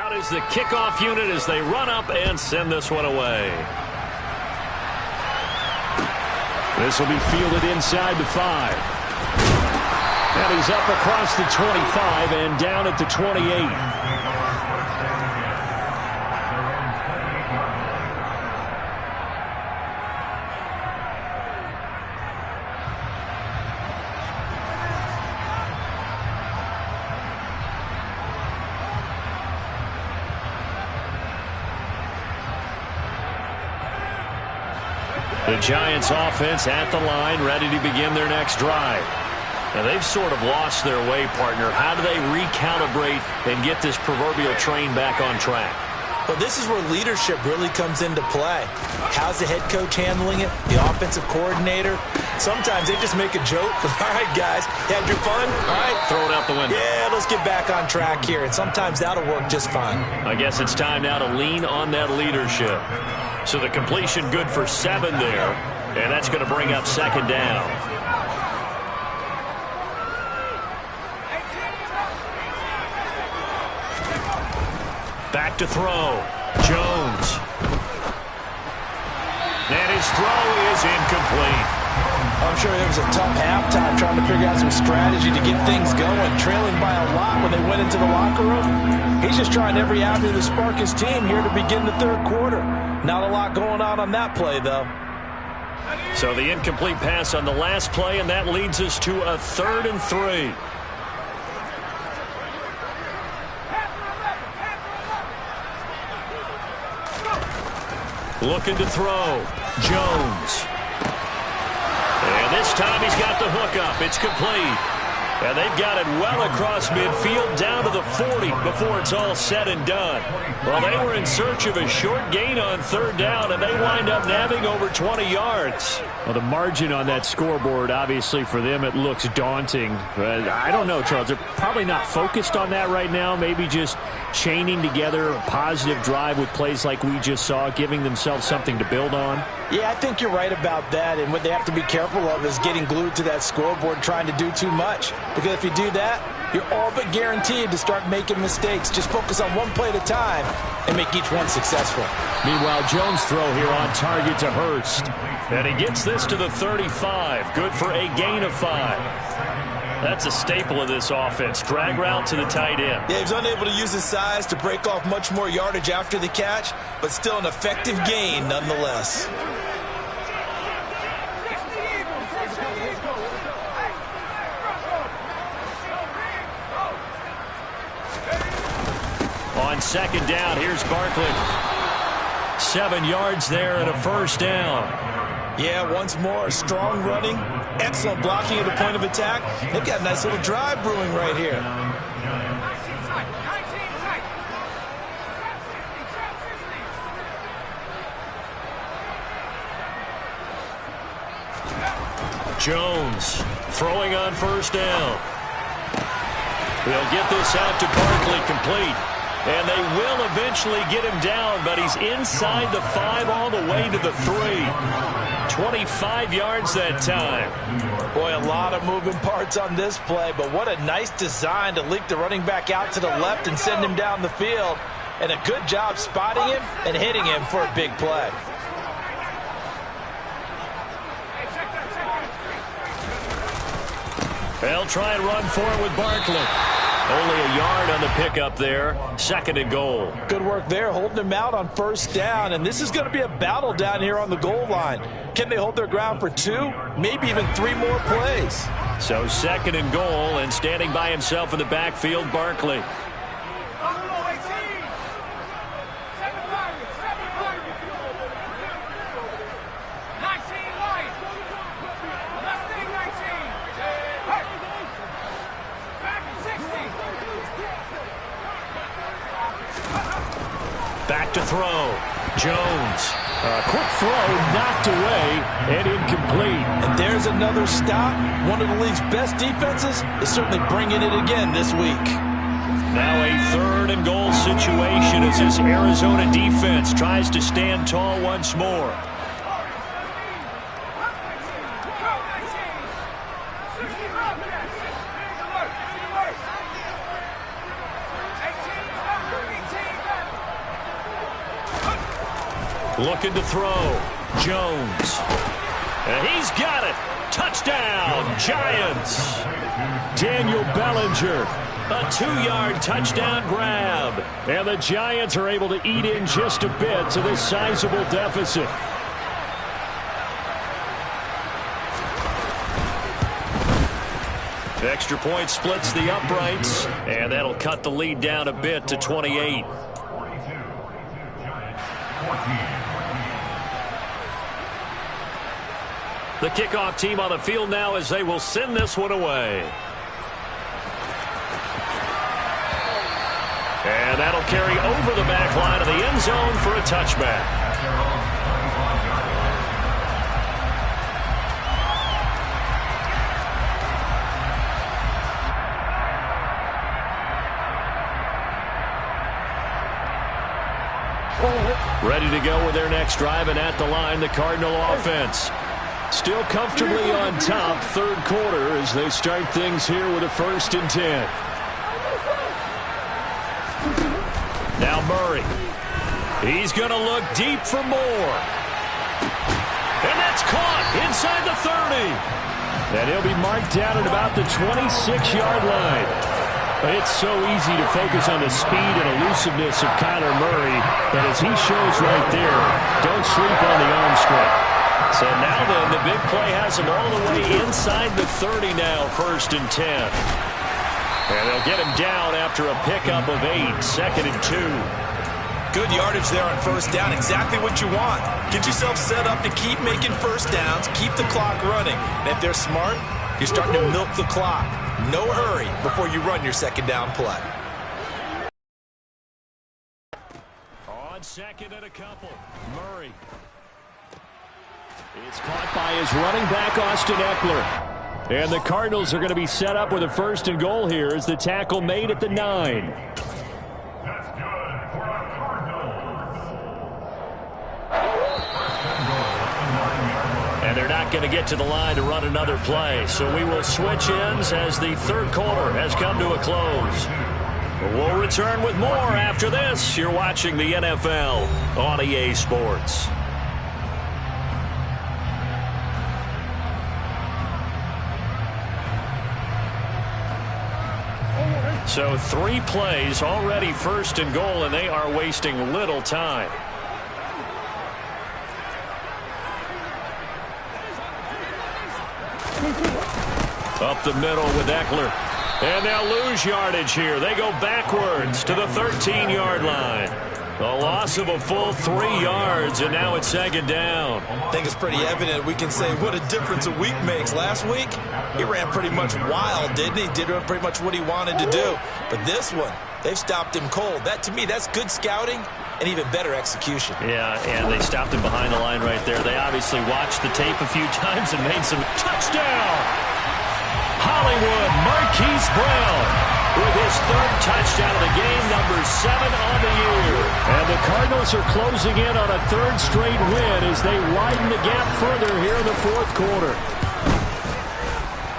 Out is the kickoff unit as they run up and send this one away. This will be fielded inside the 5. And he's up across the 25 and down at the 28. The Giants offense at the line, ready to begin their next drive. Now they've sort of lost their way, partner. How do they recalibrate and get this proverbial train back on track? Well, this is where leadership really comes into play. How's the head coach handling it? The offensive coordinator? Sometimes they just make a joke. All right, guys, you had your fun? All right. Throw it out the window. Yeah, let's get back on track here. And sometimes that'll work just fine. I guess it's time now to lean on that leadership. So the completion good for 7 there. And that's going to bring up second down. Back to throw. Jones. And his throw is incomplete. I'm sure it was a tough halftime trying to figure out some strategy to get things going, trailing by a lot when they went into the locker room. He's just trying every avenue to spark his team here to begin the third quarter. Not a lot going on that play, though. So the incomplete pass on the last play, and that leads us to a 3rd and 3. Looking to throw. Jones. And this time he's got the hook up. It's complete. And they've got it well across midfield down to the 40 before it's all said and done. Well, they were in search of a short gain on 3rd down, and they wind up nabbing over 20 yards. Well, the margin on that scoreboard, obviously, for them, it looks daunting. I don't know, Charles. They're probably not focused on that right now. Maybe just chaining together a positive drive with plays like we just saw, giving themselves something to build on. Yeah, I think you're right about that. And what they have to be careful of is getting glued to that scoreboard trying to do too much. Because if you do that, you're all but guaranteed to start making mistakes. Just focus on one play at a time and make each one successful. Meanwhile, Jones' throw here on target to Hurst. And he gets this to the 35. Good for a gain of 5. That's a staple of this offense. Drag route to the tight end. Yeah, he's unable to use his size to break off much more yardage after the catch, but still an effective gain nonetheless. On second down, here's Barkley. 7 yards there and a 1st down. Yeah, once more, strong running, excellent blocking at the point of attack. They've got a nice little drive brewing right here. Jones throwing on 1st down. They'll get this out to Barkley, complete. And they will eventually get him down, but he's inside the 5 all the way to the 3. 25 yards that time. Boy, a lot of moving parts on this play, but what a nice design to leak the running back out to the left and send him down the field. And a good job spotting him and hitting him for a big play. They'll try and run for it with Barkley. Only a yard on the pickup there. 2nd and goal. Good work there, holding him out on 1st down. And this is going to be a battle down here on the goal line. Can they hold their ground for 2, maybe even 3 more plays? So 2nd and goal, and standing by himself in the backfield, Barkley. Back to throw. Jones. A quick throw knocked away and incomplete. And there's another stop. One of the league's best defenses is certainly bringing it again this week. Now a 3rd and goal situation as this Arizona defense tries to stand tall once more. Looking to throw. Jones. And he's got it. Touchdown, Giants. Daniel Bellinger. A 2-yard touchdown grab. And the Giants are able to eat in just a bit to this sizable deficit. The extra point splits the uprights, and that'll cut the lead down a bit to 28. The kickoff team on the field now as they will send this one away. And that'll carry over the back line of the end zone for a touchback. Ready to go with their next drive, and at the line, the Cardinal offense. Still comfortably on top, third quarter, as they start things here with a 1st and 10. Now Murray. He's going to look deep for more. And that's caught inside the 30. And he'll be marked down at about the 26-yard line. It's so easy to focus on the speed and elusiveness of Kyler Murray, but as he shows right there, don't sleep on the arm strength. So now then, the big play has him all the way inside the 30 now, 1st and 10. And they'll get him down after a pickup of 8, 2nd and 2. Good yardage there on 1st down, exactly what you want. Get yourself set up to keep making 1st downs, keep the clock running. And if they're smart, you're starting to milk the clock. No hurry before you run your 2nd down play. On 2nd and a couple, Murray. It's caught by his running back, Austin Eckler. And the Cardinals are going to be set up with a 1st and goal here as the tackle made at the 9. That's good for the Cardinals. And they're not going to get to the line to run another play. So we will switch ends as the third quarter has come to a close. We'll return with more after this. You're watching the NFL on EA Sports. So 3 plays already 1st and goal, and they are wasting little time. Up the middle with Eckler. And they'll lose yardage here. They go backwards to the 13-yard line. A loss of a full 3 yards, and now it's 2nd down. I think it's pretty evident we can say what a difference a week makes. Last week, he ran pretty much wild, didn't he? Did pretty much what he wanted to do. But this one, they've stopped him cold. That, to me, that's good scouting and even better execution. Yeah, and they stopped him behind the line right there. They obviously watched the tape a few times and made some touchdown. Hollywood Marquise Brown with his 3rd touchdown of the game, number 7 on the year. And the Cardinals are closing in on a 3rd straight win as they widen the gap further here in the 4th quarter.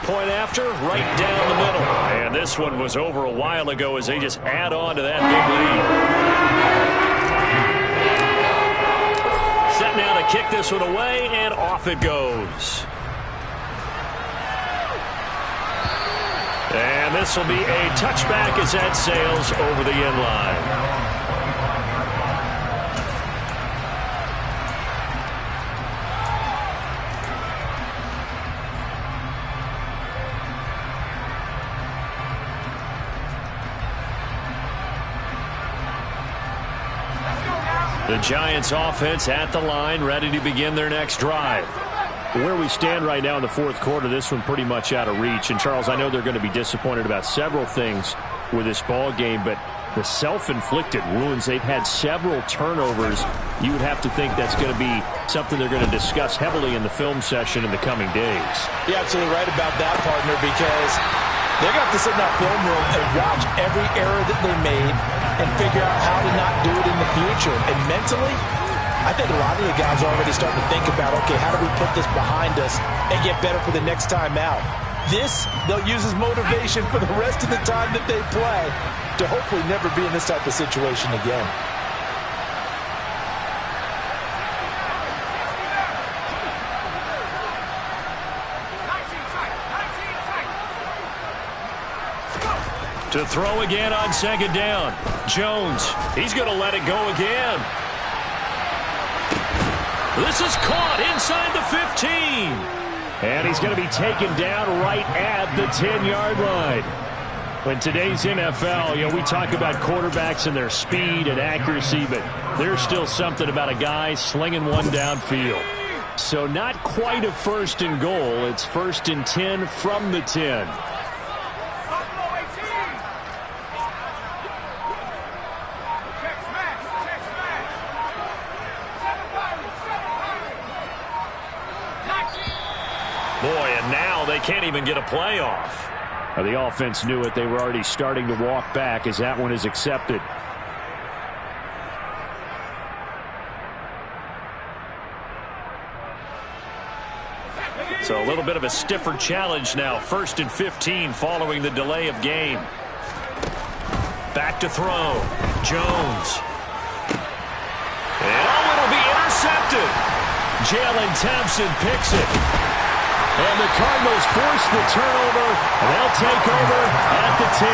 Point after, right down the middle. And this one was over a while ago as they just add on to that big lead. Set now to kick this one away, and off it goes. And this will be a touchback as that sails over the end line. The Giants offense at the line, ready to begin their next drive. Where we stand right now in the 4th quarter, this one pretty much out of reach. And, Charles, I know they're going to be disappointed about several things with this ball game, but the self-inflicted wounds, they've had several turnovers. You would have to think that's going to be something they're going to discuss heavily in the film session in the coming days. You're absolutely right about that, partner, because they're going to have to sit in that film room and watch every error that they made and figure out how to not do it in the future. And mentally, I think a lot of the guys are already starting to think about, okay, how do we put this behind us and get better for the next time out? This, they'll use as motivation for the rest of the time that they play to hopefully never be in this type of situation again. To throw again on second down. Jones, he's going to let it go again. This is caught inside the 15. And he's going to be taken down right at the 10-yard line. In today's NFL, we talk about quarterbacks and their speed and accuracy, but there's still something about a guy slinging one downfield. So not quite a 1st and goal. It's 1st and 10 from the 10. Boy, and now they can't even get a play off. The offense knew it. They were already starting to walk back as that one is accepted. So a little bit of a stiffer challenge now. 1st and 15 following the delay of game. Back to throw. Jones. And it'll be intercepted. Jalen Thompson picks it. And the Cardinals force the turnover, and they'll take over at the 10.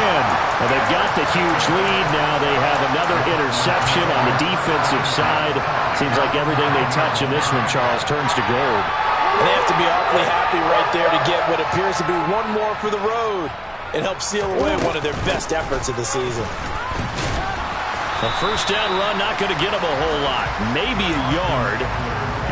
Well, they've got the huge lead. Now they have another interception on the defensive side. Seems like everything they touch in this one, Charles, turns to gold. And they have to be awfully happy right there to get what appears to be one more for the road. It helps seal away one of their best efforts of the season. A 1st down run, not going to get them a whole lot. Maybe a yard.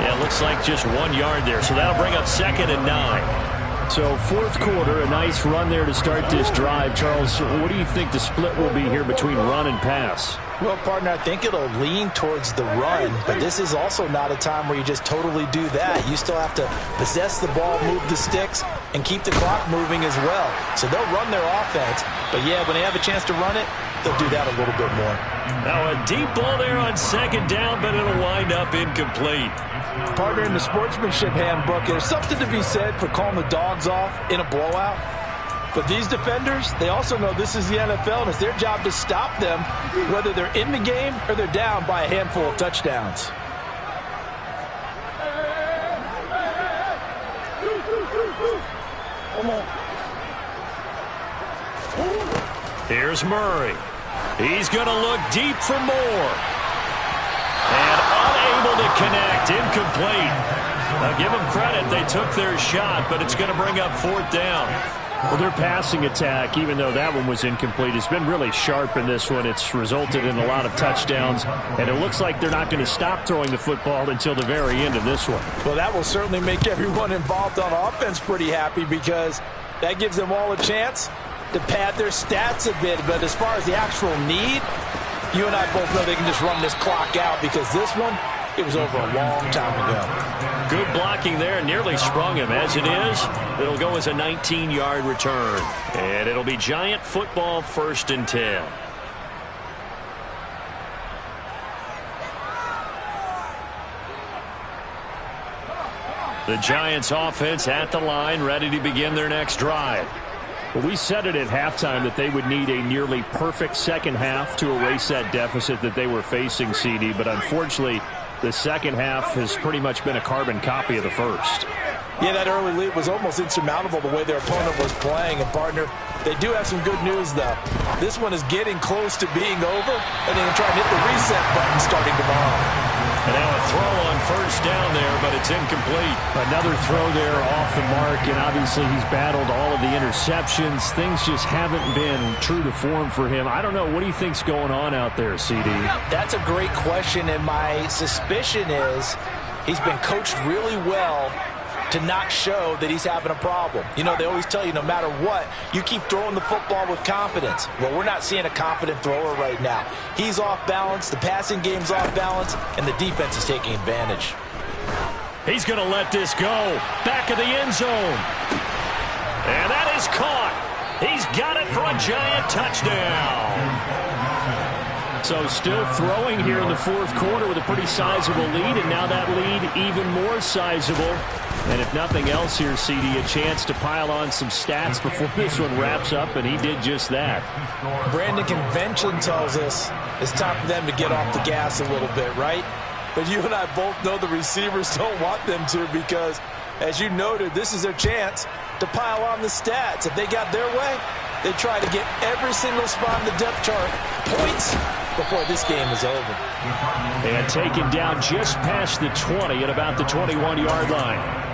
Yeah, it looks like just 1 yard there, so that'll bring up 2nd and 9. So 4th quarter, a nice run there to start this drive. Charles, what do you think the split will be here between run and pass? Well, partner, I think it'll lean towards the run, but this is also not a time where you just totally do that. You still have to possess the ball, move the sticks, and keep the clock moving as well. So they'll run their offense, but yeah, when they have a chance to run it, they'll do that a little bit more. Now a deep ball there on 2nd down, but it'll wind up incomplete. Partner, in the sportsmanship handbook, there's something to be said for calling the dogs off in a blowout. But these defenders, they also know this is the NFL, and it's their job to stop them, whether they're in the game or they're down by a handful of touchdowns. Here's Murray. He's going to look deep for more. And unable to connect, incomplete. Now give them credit, they took their shot, but it's going to bring up 4th down. Well, their passing attack, even though that one was incomplete, has been really sharp in this one. It's resulted in a lot of touchdowns, and it looks like they're not going to stop throwing the football until the very end of this one. Well, that will certainly make everyone involved on offense pretty happy, because that gives them all a chance to pad their stats a bit. But as far as the actual need, you and I both know they can just run this clock out, because this one, it was over a long time ago. Good blocking there, nearly sprung him. As it is, it'll go as a 19-yard return. And it'll be Giant football, 1st and 10. The Giants offense at the line, ready to begin their next drive. Well, we said it at halftime that they would need a nearly perfect second half to erase that deficit that they were facing, CD, but unfortunately, the second half has pretty much been a carbon copy of the first. Yeah, that early lead was almost insurmountable the way their opponent was playing. And, partner, they do have some good news, though. This one is getting close to being over, and they can try and hit the reset button starting tomorrow. And now a throw on 1st down there, but it's incomplete. Another throw there off the mark, and obviously he's battled all of the interceptions. Things just haven't been true to form for him. I don't know. What do you think's going on out there, CD? That's a great question, and my suspicion is he's been coached really well to not show that he's having a problem. You know, they always tell you no matter what, you keep throwing the football with confidence. Well, we're not seeing a confident thrower right now. He's off balance, the passing game's off balance, and the defense is taking advantage. He's going to let this go. Back of the end zone. And that is caught. He's got it for a Giant touchdown. So still throwing here in the 4th quarter with a pretty sizable lead, and now that lead even more sizable. And if nothing else here, CD, a chance to pile on some stats before this one wraps up, and he did just that. Brandon, convention tells us it's time for them to get off the gas a little bit, right? But you and I both know the receivers don't want them to, because, as you noted, this is their chance to pile on the stats. If they got their way, They try to get every single spot in the depth chart points before this game is over. And taken down just past the 20 at about the 21-yard line.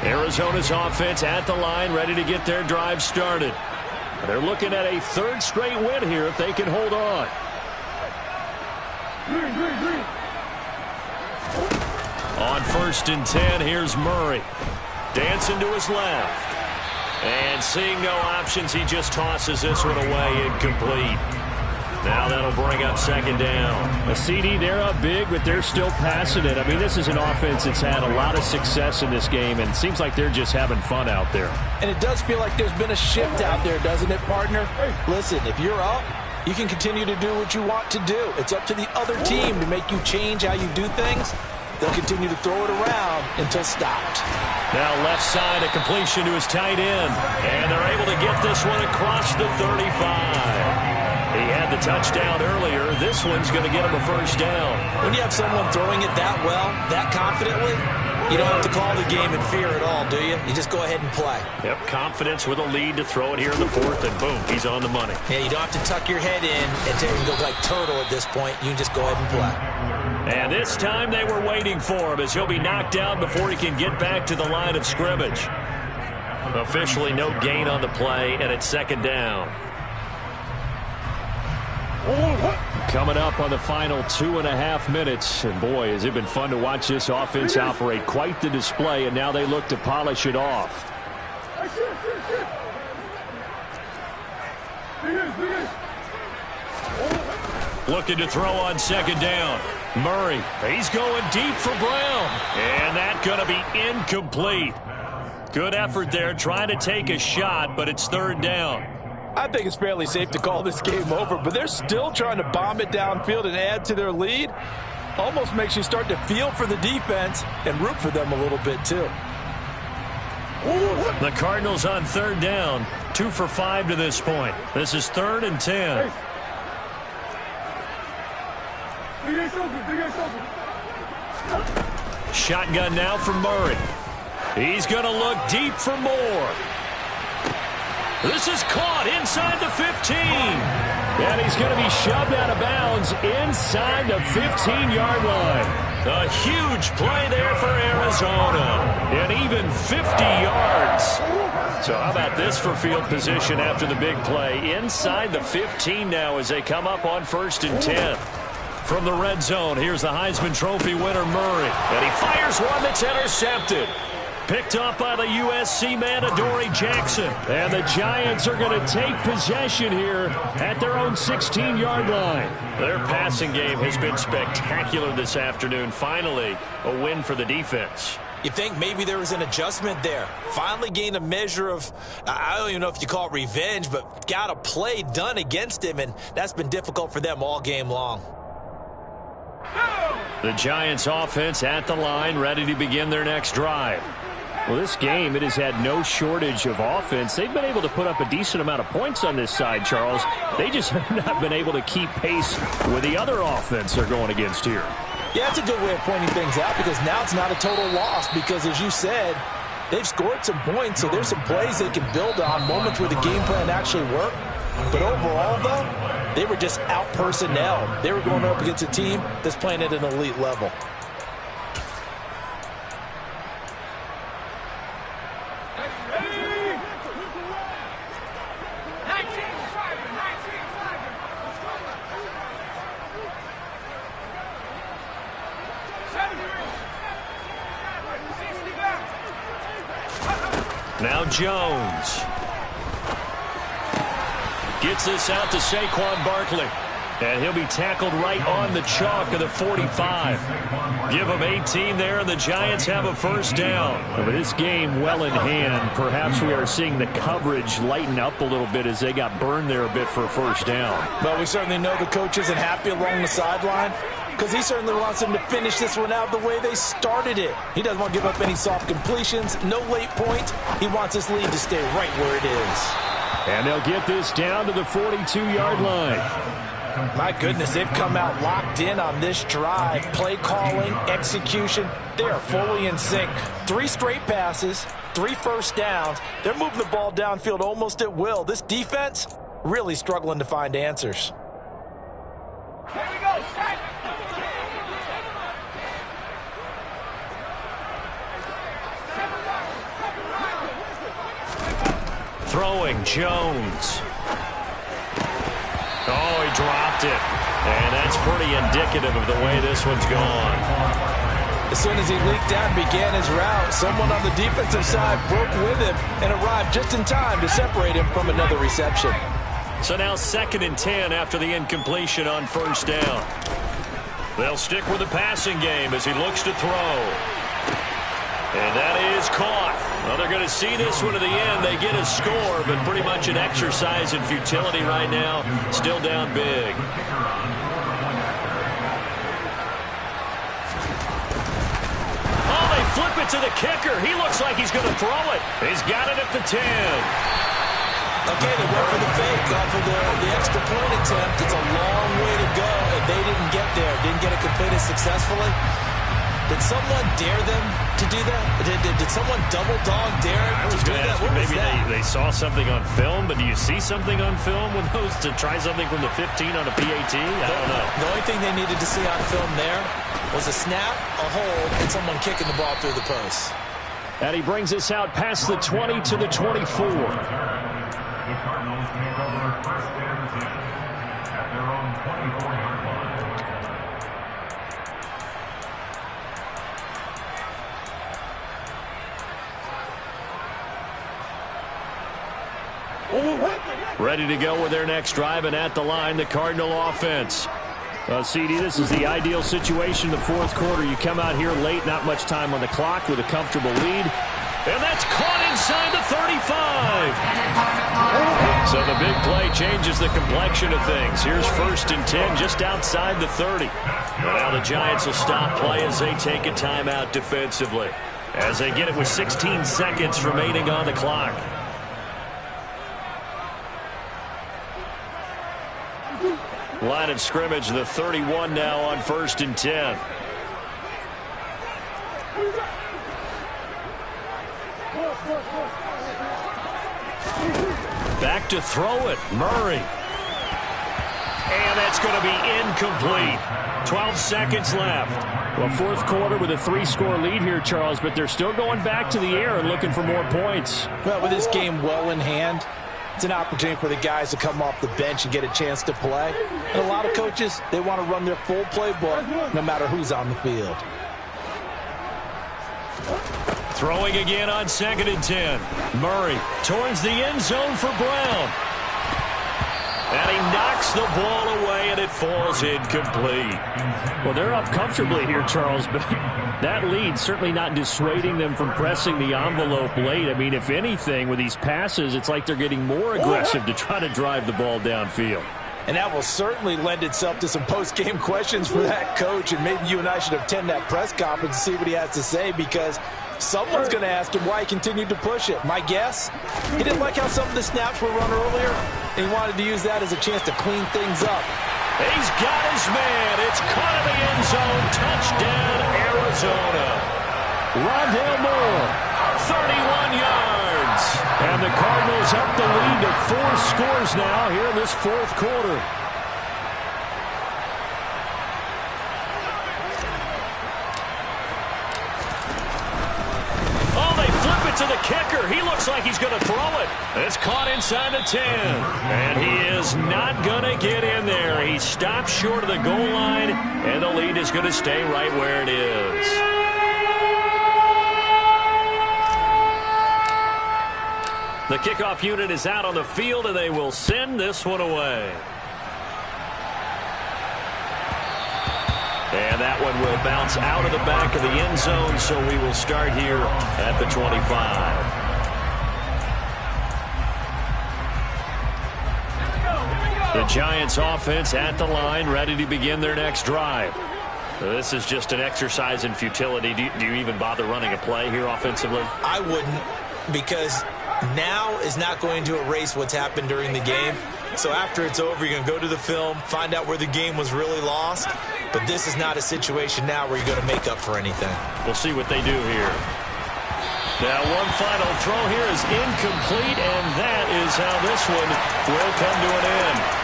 Arizona's offense at the line, ready to get their drive started. They're looking at a third straight win here if they can hold on. On 1st and 10, here's Murray. Dancing to his left. And seeing no options, he just tosses this one away, incomplete. Now that'll bring up 2nd down. A CD, they're up big, but they're still passing it. I mean, this is an offense that's had a lot of success in this game, and it seems like they're just having fun out there. And it does feel like there's been a shift out there, doesn't it, partner? Listen, if you're up, you can continue to do what you want to do. It's up to the other team to make you change how you do things. They'll continue to throw it around until stopped. Now left side, a completion to his tight end. And they're able to get this one across the 35. He had the touchdown earlier. This one's going to get him a 1st down. When you have someone throwing it that well, that confidently, you don't have to call the game in fear at all, do you? You just go ahead and play. Yep, confidence with a lead to throw it here in the 4th, and boom, he's on the money. Yeah, you don't have to tuck your head in and go like turtle at this point. You can just go ahead and play. And this time they were waiting for him as he'll be knocked down before he can get back to the line of scrimmage. Officially no gain on the play, and it's 2nd down. Coming up on the final 2.5 minutes. And boy, has it been fun to watch this offense operate. Quite the display, and now they look to polish it off. Looking to throw on 2nd down. Murray, he's going deep for Brown. And that's going to be incomplete. Good effort there, trying to take a shot, but it's 3rd down. I think it's fairly safe to call this game over, but they're still trying to bomb it downfield and add to their lead. Almost makes you start to feel for the defense and root for them a little bit too. The Cardinals on 3rd down, 2 for 5 to this point. This is 3rd and 10. Shotgun now for Murray. He's going to look deep for more. This is caught inside the 15. And he's going to be shoved out of bounds inside the 15-yard line. A huge play there for Arizona. And even 50 yards. So how about this for field position after the big play? Inside the 15 now as they come up on 1st and 10. From the red zone, here's the Heisman Trophy winner, Murray. And he fires one that's intercepted. Picked up by the USC man, Adoree Jackson. And the Giants are going to take possession here at their own 16-yard line. Their passing game has been spectacular this afternoon. Finally, a win for the defense. You think maybe there was an adjustment there. Finally gained a measure of, I don't even know if you call it revenge, but got a play done against him, and that's been difficult for them all game long. The Giants offense at the line, ready to begin their next drive. Well, this game, it has had no shortage of offense. They've been able to put up a decent amount of points on this side, Charles. They just have not been able to keep pace with the other offense they're going against here. Yeah, that's a good way of pointing things out because now it's not a total loss because, as you said, they've scored some points, so there's some plays they can build on, moments where the game plan actually worked. But overall, though, they were just out-personnel. They were going up against a team that's playing at an elite level. Now Jones. Gets this out to Saquon Barkley. And he'll be tackled right on the chalk of the 45. Give him 18 there, and the Giants have a 1st down. With this game well in hand, perhaps we are seeing the coverage lighten up a little bit as they got burned there a bit for a 1st down. But we certainly know the coach isn't happy along the sideline because he certainly wants them to finish this one out the way they started it. He doesn't want to give up any soft completions, no late points. He wants his lead to stay right where it is. And they'll get this down to the 42-yard line. My goodness, they've come out locked in on this drive. Play calling, execution, they are fully in sync. 3 straight passes, 3 first downs. They're moving the ball downfield almost at will. This defense really struggling to find answers. Here we go, set. Throwing, Jones. Oh, he dropped it. And that's pretty indicative of the way this one's gone. As soon as he leaked out and began his route, someone on the defensive side broke with him and arrived just in time to separate him from another reception. So now 2nd and 10 after the incompletion on first down. They'll stick with the passing game as he looks to throw. And that is caught. Well, they're going to see this one to the end. They get a score, but pretty much an exercise in futility right now. Still down big. Oh, they flip it to the kicker. He looks like he's going to throw it. He's got it at the 10. Okay, they went for the fake off of the extra point attempt. It's a long way to go, and they didn't get there. Didn't get it completed successfully. Did someone dare them to do that? Did someone double dog dare I was going to ask you, maybe they saw something on film, but do you see something on film with those to try something from the 15 on a PAT? I don't know. The only thing they needed to see on film there was a snap, a hold, and someone kicking the ball through the post. And he brings us out past the 20 to the 24. The Cardinals take over 1st and 10 at their own 24-yard line. Ready to go with their next drive, and at the line, the Cardinal offense. CD, this is the ideal situation in the 4th quarter. You come out here late, not much time on the clock with a comfortable lead. And that's caught inside the 35. So the big play changes the complexion of things. Here's 1st and 10 just outside the 30. And now the Giants will stop play as they take a timeout defensively, as they get it with 16 seconds remaining on the clock. Line of scrimmage, the 31 now on 1st and 10. Back to throw it, Murray. And that's going to be incomplete. 12 seconds left. Well, 4th quarter with a 3-score lead here, Charles, but they're still going back to the air and looking for more points. Well, with this game well in hand, it's an opportunity for the guys to come off the bench and get a chance to play. And a lot of coaches, they want to run their full playbook no matter who's on the field. Throwing again on 2nd and 10. Murray towards the end zone for Brown. And he knocks the ball away, and it falls incomplete. Well, they're up comfortably here, Charles, but that lead certainly not dissuading them from pressing the envelope late. I mean, if anything, with these passes, it's like they're getting more aggressive to try to drive the ball downfield. And that will certainly lend itself to some post-game questions for that coach, and maybe you and I should attend that press conference and see what he has to say, because someone's going to ask him why he continued to push it. My guess, he didn't like how some of the snaps were run earlier, and he wanted to use that as a chance to clean things up. He's got his man. It's caught in the end zone. Touchdown, Arizona. Rondale Moore, 31 yards. And the Cardinals up the lead to 4 scores now here in this 4th quarter. To the kicker. He looks like he's going to throw it. It's caught inside the 10. And he is not going to get in there. He stopped short of the goal line, and the lead is going to stay right where it is. The kickoff unit is out on the field, and they will send this one away. And that one will bounce out of the back of the end zone, so we will start here at the 25. The Giants offense at the line, ready to begin their next drive. This is just an exercise in futility. Do you even bother running a play here offensively? I wouldn't, because now is not going to erase what's happened during the game. So after it's over, you're going to go to the film, find out where the game was really lost. But this is not a situation now where you're going to make up for anything. We'll see what they do here. Now one final throw here is incomplete, and that is how this one will come to an end.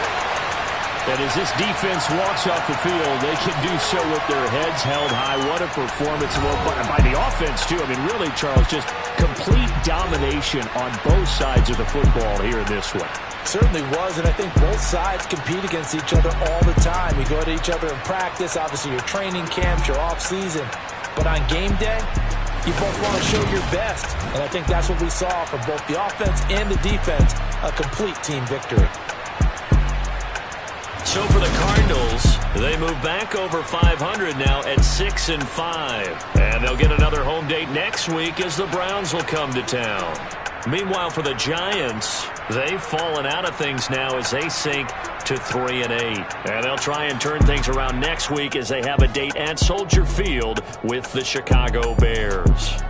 And as this defense walks off the field, they can do so with their heads held high. What a performance by the offense, too. I mean, really, Charles, just complete domination on both sides of the football here in this one. Certainly was, and I think both sides compete against each other all the time. You go to each other in practice, obviously your training camps, your off-season. But on game day, you both want to show your best. And I think that's what we saw from both the offense and the defense, a complete team victory. So for the Cardinals, they move back over 500 now at 6-5. And they'll get another home date next week as the Browns will come to town. Meanwhile, for the Giants, they've fallen out of things now as they sink to 3-8. And they'll try and turn things around next week as they have a date at Soldier Field with the Chicago Bears.